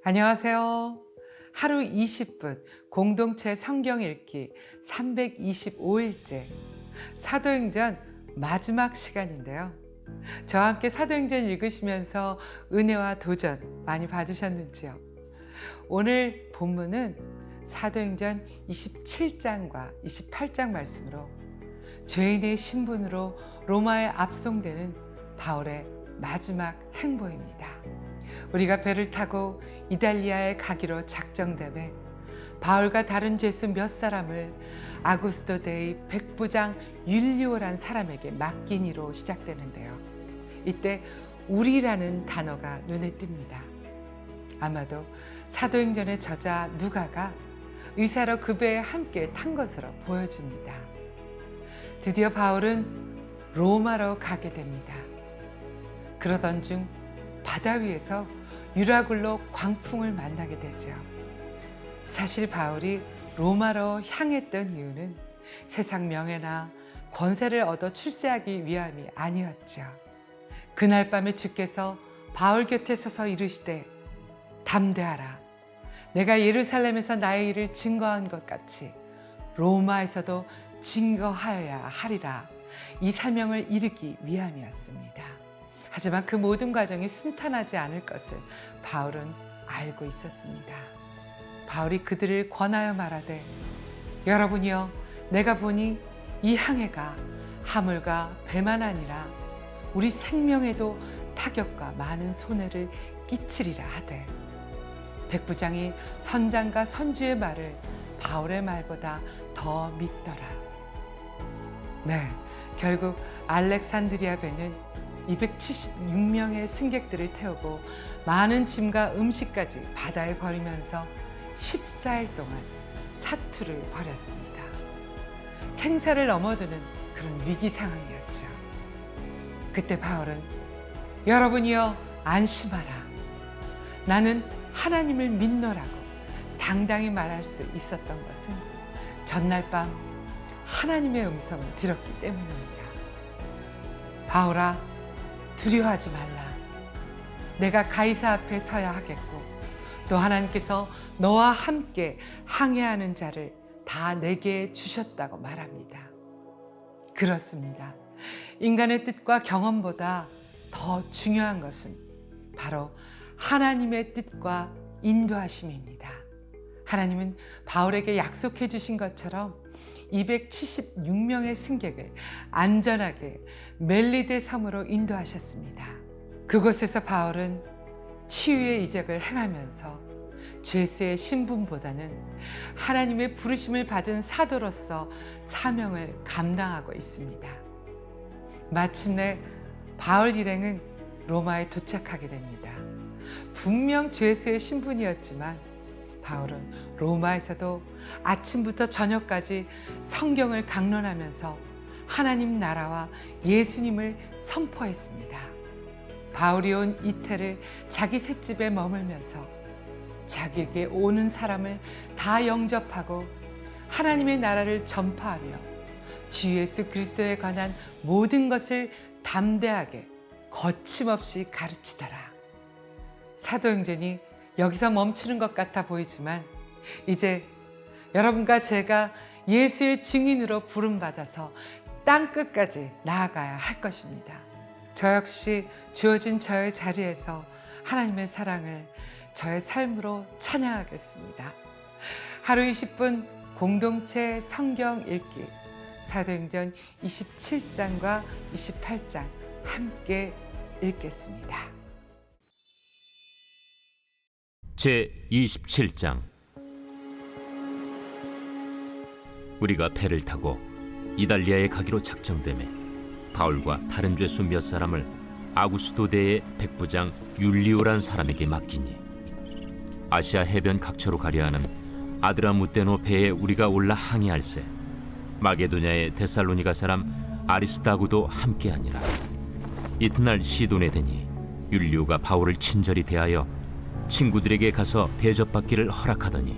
안녕하세요. 하루 20분 공동체 성경 읽기 325일째 사도행전 마지막 시간인데요. 저와 함께 사도행전 읽으시면서 은혜와 도전 많이 받으셨는지요? 오늘 본문은 사도행전 27장과 28장 말씀으로 죄인의 신분으로 로마에 압송되는 바울의 마지막 행보입니다. 우리가 배를 타고 이달리아에 가기로 작정되매 바울과 다른 죄수 몇 사람을 아구스도 데이 백부장 율리오란 사람에게 맡기니로 시작되는데요. 이때 우리라는 단어가 눈에 띕니다. 아마도 사도행전의 저자 누가가 의사로 그 배에 함께 탄 것으로 보여집니다. 드디어 바울은 로마로 가게 됩니다. 그러던 중 바다 위에서 유라굴로 광풍을 만나게 되죠. 사실 바울이 로마로 향했던 이유는 세상 명예나 권세를 얻어 출세하기 위함이 아니었죠. 그날 밤에 주께서 바울 곁에 서서 이르시되 담대하라. 내가 예루살렘에서 나의 일을 증거한 것 같이 로마에서도 증거하여야 하리라. 이 사명을 이루기 위함이었습니다. 하지만 그 모든 과정이 순탄하지 않을 것을 바울은 알고 있었습니다. 바울이 그들을 권하여 말하되 여러분이여 내가 보니 이 항해가 하물과 배만 아니라 우리 생명에도 타격과 많은 손해를 끼치리라 하되 백부장이 선장과 선주의 말을 바울의 말보다 더 믿더라. 네, 결국 알렉산드리아 배는 276명의 승객들을 태우고 많은 짐과 음식까지 바다에 버리면서 14일 동안 사투를 벌였습니다. 생사를 넘어드는 그런 위기 상황이었죠. 그때 바울은 여러분이여 안심하라. 나는 하나님을 믿노라고 당당히 말할 수 있었던 것은 전날 밤 하나님의 음성을 들었기 때문입니다. 바울아, 두려워하지 말라. 내가 가이사 앞에 서야 하겠고 또 하나님께서 너와 함께 항해하는 자를 다 내게 주셨다고 말합니다. 그렇습니다. 인간의 뜻과 경험보다 더 중요한 것은 바로 하나님의 뜻과 인도하심입니다. 하나님은 바울에게 약속해 주신 것처럼 276명의 승객을 안전하게 멜리데 섬으로 인도하셨습니다. 그곳에서 바울은 치유의 이적을 행하면서 죄수의 신분보다는 하나님의 부르심을 받은 사도로서 사명을 감당하고 있습니다. 마침내 바울 일행은 로마에 도착하게 됩니다. 분명 죄수의 신분이었지만 바울은 로마에서도 아침부터 저녁까지 성경을 강론하면서 하나님 나라와 예수님을 선포했습니다. 바울이 온 이태를 자기 셋집에 머물면서 자기에게 오는 사람을 다 영접하고 하나님의 나라를 전파하며 주 예수 그리스도에 관한 모든 것을 담대하게 거침없이 가르치더라. 사도행전이 여기서 멈추는 것 같아 보이지만 이제 여러분과 제가 예수의 증인으로 부름받아서 땅끝까지 나아가야 할 것입니다. 저 역시 주어진 저의 자리에서 하나님의 사랑을 저의 삶으로 찬양하겠습니다. 하루 20분 공동체 성경 읽기 사도행전 27장과 28장 함께 읽겠습니다. 제27장 우리가 배를 타고 이달리아에 가기로 작정되매 바울과 다른 죄수 몇 사람을 아구스도대의 백부장 율리오란 사람에게 맡기니 아시아 해변 각처로 가려 하는 아드라무테노 배에 우리가 올라 항해할세 마게도냐의 데살로니가 사람 아리스다고도 함께하니라. 이튿날 시돈에 되니 율리오가 바울을 친절히 대하여 친구들에게 가서 대접받기를 허락하더니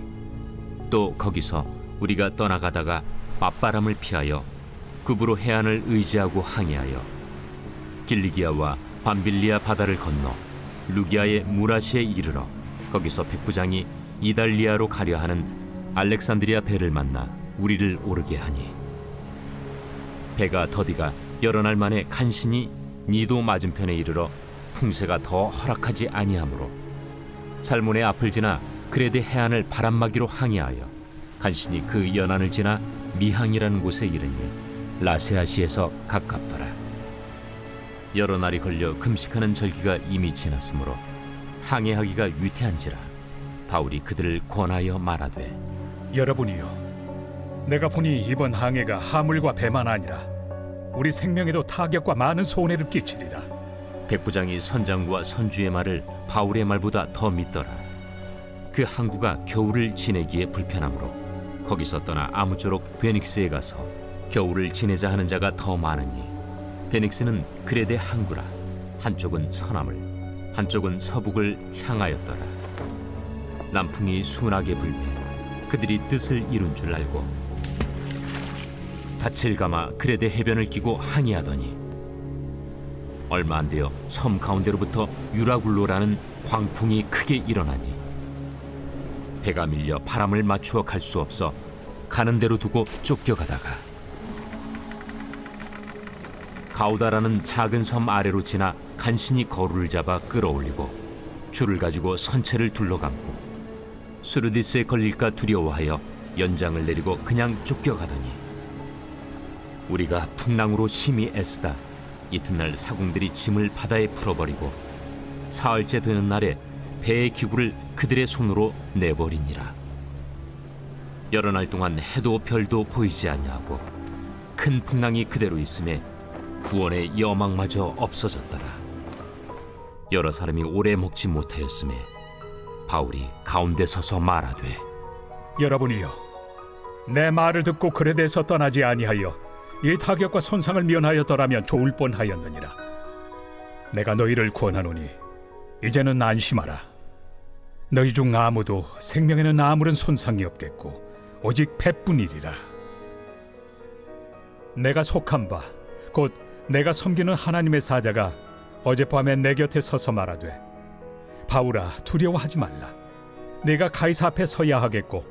또 거기서 우리가 떠나가다가 맞바람을 피하여 급으로 해안을 의지하고 항해하여 길리기아와 밤빌리아 바다를 건너 루기아의 무라시에 이르러 거기서 백부장이 이달리아로 가려 하는 알렉산드리아 배를 만나 우리를 오르게 하니 배가 더디가 여러 날 만에 간신히 니도 맞은편에 이르러 풍세가 더 허락하지 아니하므로 살몬의 앞을 지나 그레데 해안을 바람막이로 항해하여 간신히 그 연안을 지나 미항이라는 곳에 이르니 라세아시에서 가깝더라. 여러 날이 걸려 금식하는 절기가 이미 지났으므로 항해하기가 위태한지라 바울이 그들을 권하여 말하되 여러분이여, 내가 보니 이번 항해가 하물과 배만 아니라 우리 생명에도 타격과 많은 손해를 끼치리라. 백부장이 선장과 선주의 말을 바울의 말보다 더 믿더라. 그 항구가 겨울을 지내기에 불편하므로 거기서 떠나 아무쪼록 베닉스에 가서 겨울을 지내자 하는 자가 더 많으니 베닉스는 그레데 항구라. 한쪽은 서남을 한쪽은 서북을 향하였더라. 남풍이 순하게 불매 그들이 뜻을 이룬 줄 알고 닻을 감아 그레데 해변을 끼고 항해하더니 얼마 안 되어 섬 가운데로부터 유라굴로라는 광풍이 크게 일어나니 배가 밀려 바람을 맞추어 갈 수 없어 가는 대로 두고 쫓겨가다가 가우다라는 작은 섬 아래로 지나 간신히 거루를 잡아 끌어올리고 줄을 가지고 선체를 둘러감고 수르디스에 걸릴까 두려워하여 연장을 내리고 그냥 쫓겨가더니 우리가 풍랑으로 심히 애쓰다 이튿날 사공들이 짐을 바다에 풀어버리고 사흘째 되는 날에 배의 기구를 그들의 손으로 내버리니라. 여러 날 동안 해도 별도 보이지 아니하고 큰 풍랑이 그대로 있음에 구원의 여망마저 없어졌더라. 여러 사람이 오래 먹지 못하였음에 바울이 가운데 서서 말하되 여러분이여, 내 말을 듣고 그레데에서 떠나지 아니하여 이 타격과 손상을 면하였더라면 좋을 뻔하였느니라. 내가 너희를 권하노니 이제는 안심하라. 너희 중 아무도 생명에는 아무런 손상이 없겠고 오직 배뿐이리라. 내가 속한 바 곧 내가 섬기는 하나님의 사자가 어젯밤에 내 곁에 서서 말하되 바울아, 두려워하지 말라. 네가 가이사 앞에 서야 하겠고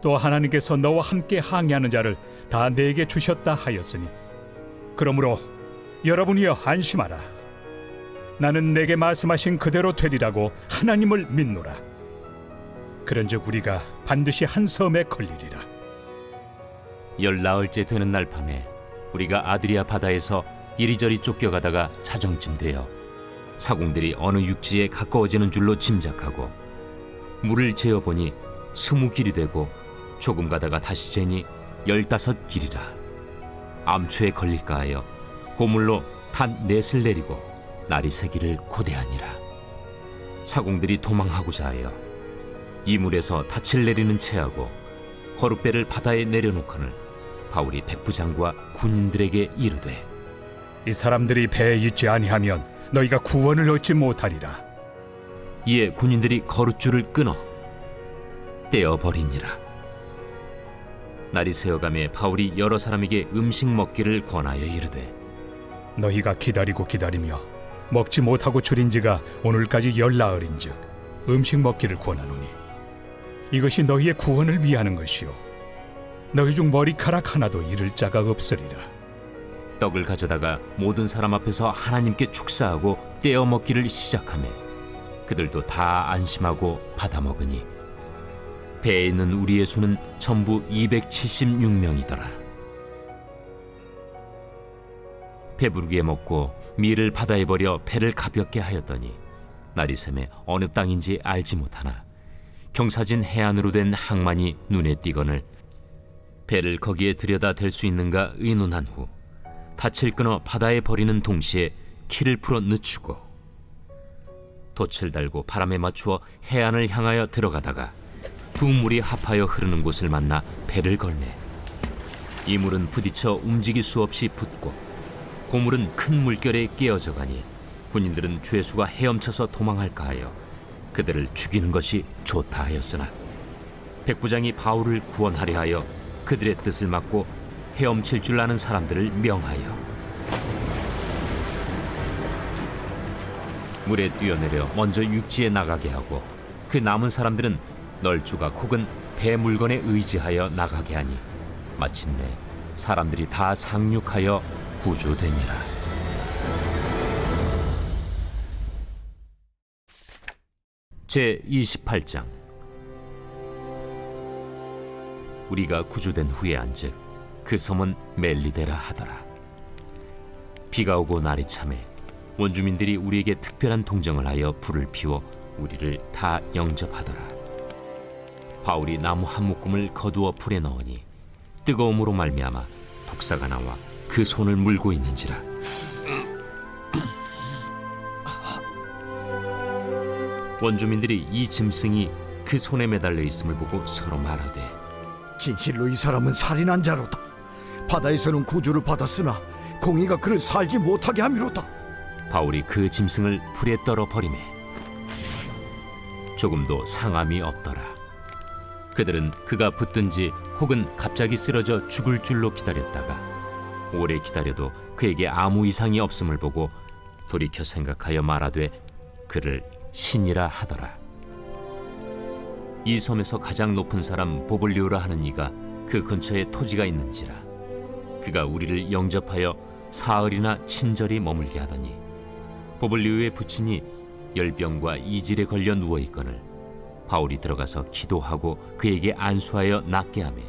또 하나님께서 너와 함께 항해하는 자를 다 네게 주셨다 하였으니 그러므로 여러분이여 안심하라. 나는 내게 말씀하신 그대로 되리라고 하나님을 믿노라. 그런즉 우리가 반드시 한 섬에 걸리리라. 14일째 되는 날 밤에 우리가 아드리아 바다에서 이리저리 쫓겨가다가 자정쯤 되어 사공들이 어느 육지에 가까워지는 줄로 짐작하고 물을 재어보니 20길이 되고 조금 가다가 다시 재니 15길이라. 암초에 걸릴까 하여 고물로 단 넷을 내리고 날이 새기를 고대하니라. 사공들이 도망하고자 하여 이물에서 닻을 내리는 채하고 거룻배를 바다에 내려놓거늘 바울이 백부장과 군인들에게 이르되 이 사람들이 배에 있지 아니하면 너희가 구원을 얻지 못하리라. 이에 군인들이 거룻줄을 끊어 떼어버리니라. 날이 새어가매 바울이 여러 사람에게 음식 먹기를 권하여 이르되 너희가 기다리고 기다리며 먹지 못하고 줄인 지가 오늘까지 14일인즉 음식 먹기를 권하노니 이것이 너희의 구원을 위하는 것이요 너희 중 머리카락 하나도 잃을 자가 없으리라. 떡을 가져다가 모든 사람 앞에서 하나님께 축사하고 떼어 먹기를 시작하매 그들도 다 안심하고 받아 먹으니 배에 있는 우리의 수는 전부 276명이더라. 배부르게 먹고 밀을 바다에 버려 배를 가볍게 하였더니 날이 새매 어느 땅인지 알지 못하나 경사진 해안으로 된 항만이 눈에 띄거늘 배를 거기에 들여다 댈 수 있는가 의논한 후 닻을 끊어 바다에 버리는 동시에 키를 풀어 늦추고 돛을 달고 바람에 맞추어 해안을 향하여 들어가다가 두 물이 합하여 흐르는 곳을 만나 배를 걸매 이 물은 부딪혀 움직일 수 없이 붙고 고물은 큰 물결에 깨어져 가니 군인들은 죄수가 헤엄쳐서 도망할까 하여 그들을 죽이는 것이 좋다 하였으나 백부장이 바울을 구원하려 하여 그들의 뜻을 막고 헤엄칠 줄 아는 사람들을 명하여 물에 뛰어내려 먼저 육지에 나가게 하고 그 남은 사람들은 널조각 혹은 배 물건에 의지하여 나가게 하니 마침내 사람들이 다 상륙하여 구조되니라. 제 28장. 우리가 구조된 후에 안즉 그 섬은 멜리데라 하더라. 비가 오고 날이 차매 원주민들이 우리에게 특별한 동정을 하여 불을 피워 우리를 다 영접하더라. 바울이 나무 한 묶음을 거두어 불에 넣으니 뜨거움으로 말미암아 독사가 나와 그 손을 물고 있는지라. 원주민들이 이 짐승이 그 손에 매달려 있음을 보고 서로 말하되, 진실로 이 사람은 살인한 자로다. 바다에서는 구주를 받았으나 공의가 그를 살지 못하게 함이로다. 바울이 그 짐승을 불에 떨어 버리매 조금도 상함이 없더라. 그들은 그가 붙든지 혹은 갑자기 쓰러져 죽을 줄로 기다렸다가 오래 기다려도 그에게 아무 이상이 없음을 보고 돌이켜 생각하여 말하되 그를 신이라 하더라. 이 섬에서 가장 높은 사람 보블리오라 하는 이가 그 근처에 토지가 있는지라. 그가 우리를 영접하여 사흘이나 친절히 머물게 하더니 보블리오의 부친이 열병과 이질에 걸려 누워 있거늘 바울이 들어가서 기도하고 그에게 안수하여 낫게 하매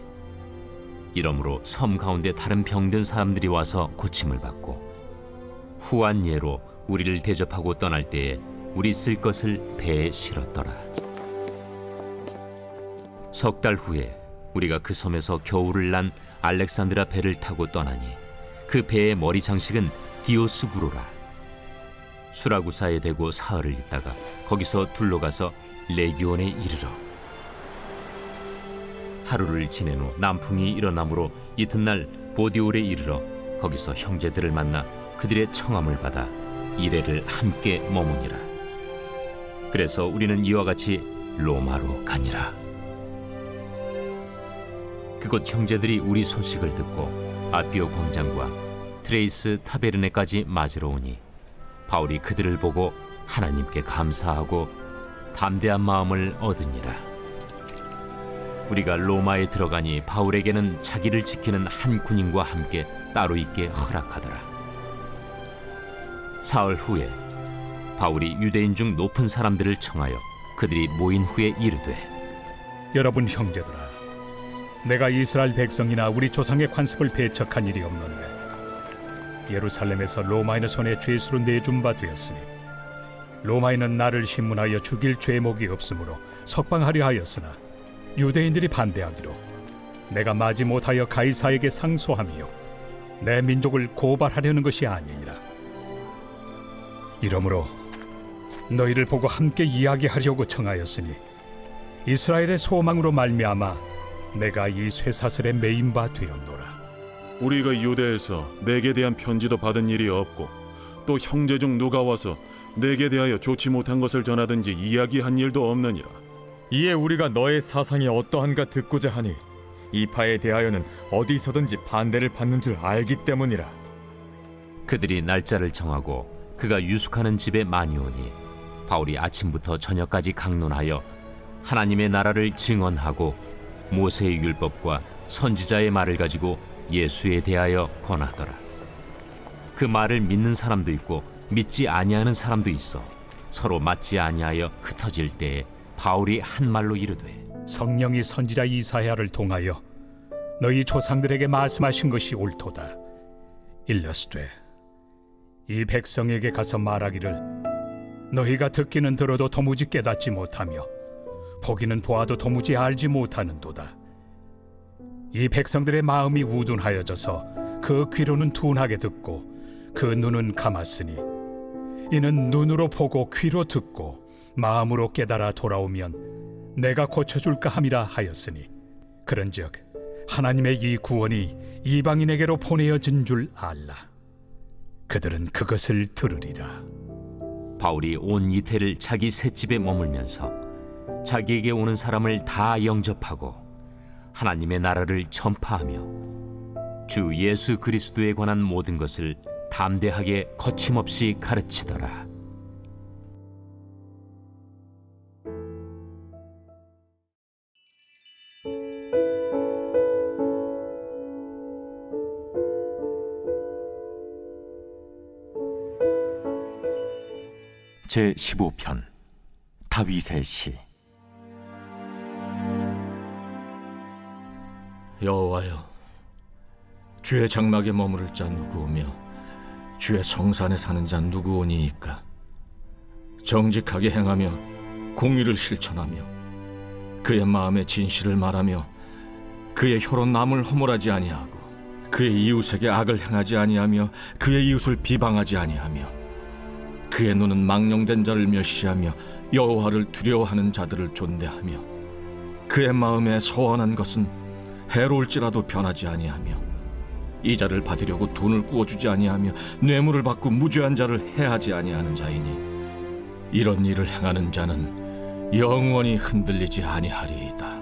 이러므로 섬 가운데 다른 병든 사람들이 와서 고침을 받고 후한 예로 우리를 대접하고 떠날 때에 우리 쓸 것을 배에 실었더라. 석 달 후에 우리가 그 섬에서 겨울을 난 알렉산드라 배를 타고 떠나니 그 배의 머리 장식은 디오스구로라. 수라구사에 대고 사흘을 있다가 거기서 둘러가서 레기온에 이르러 하루를 지낸 후 남풍이 일어나므로 이튿날 보디올에 이르러 거기서 형제들을 만나 그들의 청함을 받아 이레를 함께 머무니라. 그래서 우리는 이와 같이 로마로 가니라. 그곳 형제들이 우리 소식을 듣고 아비오 광장과 트레이스 타베르네까지 맞으러 오니 바울이 그들을 보고 하나님께 감사하고 담대한 마음을 얻으니라. 우리가 로마에 들어가니 바울에게는 자기를 지키는 한 군인과 함께 따로 있게 허락하더라. 사흘 후에 바울이 유대인 중 높은 사람들을 청하여 그들이 모인 후에 이르되, 여러분 형제들아, 내가 이스라엘 백성이나 우리 조상의 관습을 배척한 일이 없는데 예루살렘에서 로마인의 손에 죄수로 내준 바 되었으니 로마인은 나를 신문하여 죽일 죄목이 없으므로 석방하려 하였으나 유대인들이 반대하기로 내가 마지 못하여 가이사에게 상소하며 내 민족을 고발하려는 것이 아니니라. 이러므로 너희를 보고 함께 이야기하려고 청하였으니 이스라엘의 소망으로 말미암아 내가 이 쇠사슬에 매인 바 되었노라. 우리가 유대에서 내게 대한 편지도 받은 일이 없고 또 형제 중 누가 와서 내게 대하여 좋지 못한 것을 전하든지 이야기한 일도 없느니라. 이에 우리가 너의 사상이 어떠한가 듣고자 하니 이 파에 대하여는 어디서든지 반대를 받는 줄 알기 때문이라. 그들이 날짜를 정하고 그가 유숙하는 집에 많이 오니 바울이 아침부터 저녁까지 강론하여 하나님의 나라를 증언하고 모세의 율법과 선지자의 말을 가지고 예수에 대하여 권하더라. 그 말을 믿는 사람도 있고 믿지 아니하는 사람도 있어 서로 맞지 아니하여 흩어질 때에 바울이 한 말로 이르되, 성령이 선지자 이사야를 통하여 너희 조상들에게 말씀하신 것이 옳도다. 일러스되 이 백성에게 가서 말하기를 너희가 듣기는 들어도 도무지 깨닫지 못하며 보기는 보아도 도무지 알지 못하는도다. 이 백성들의 마음이 우둔하여져서 그 귀로는 둔하게 듣고 그 눈은 감았으니 이는 눈으로 보고 귀로 듣고 마음으로 깨달아 돌아오면 내가 고쳐줄까 함이라 하였으니 그런즉 하나님의 이 구원이 이방인에게로 보내어진 줄 알라. 그들은 그것을 들으리라. 바울이 온 이태를 자기 셋집에 머물면서 자기에게 오는 사람을 다 영접하고 하나님의 나라를 전파하며 주 예수 그리스도에 관한 모든 것을 담대하게 거침없이 가르치더라. 제15편 다윗의 시. 여호와여, 주의 장막에 머무를 자 누구오며 주의 성산에 사는 자 누구오니이까? 정직하게 행하며 공의를 실천하며 그의 마음에 진실을 말하며 그의 혀로 남을 허물하지 아니하고 그의 이웃에게 악을 행하지 아니하며 그의 이웃을 비방하지 아니하며 그의 눈은 망령된 자를 멸시하며 여호와를 두려워하는 자들을 존대하며 그의 마음에 소원한 것은 해로울지라도 변하지 아니하며 이자를 받으려고 돈을 구워주지 아니하며 뇌물을 받고 무죄한 자를 해하지 아니하는 자이니 이런 일을 행하는 자는 영원히 흔들리지 아니하리이다.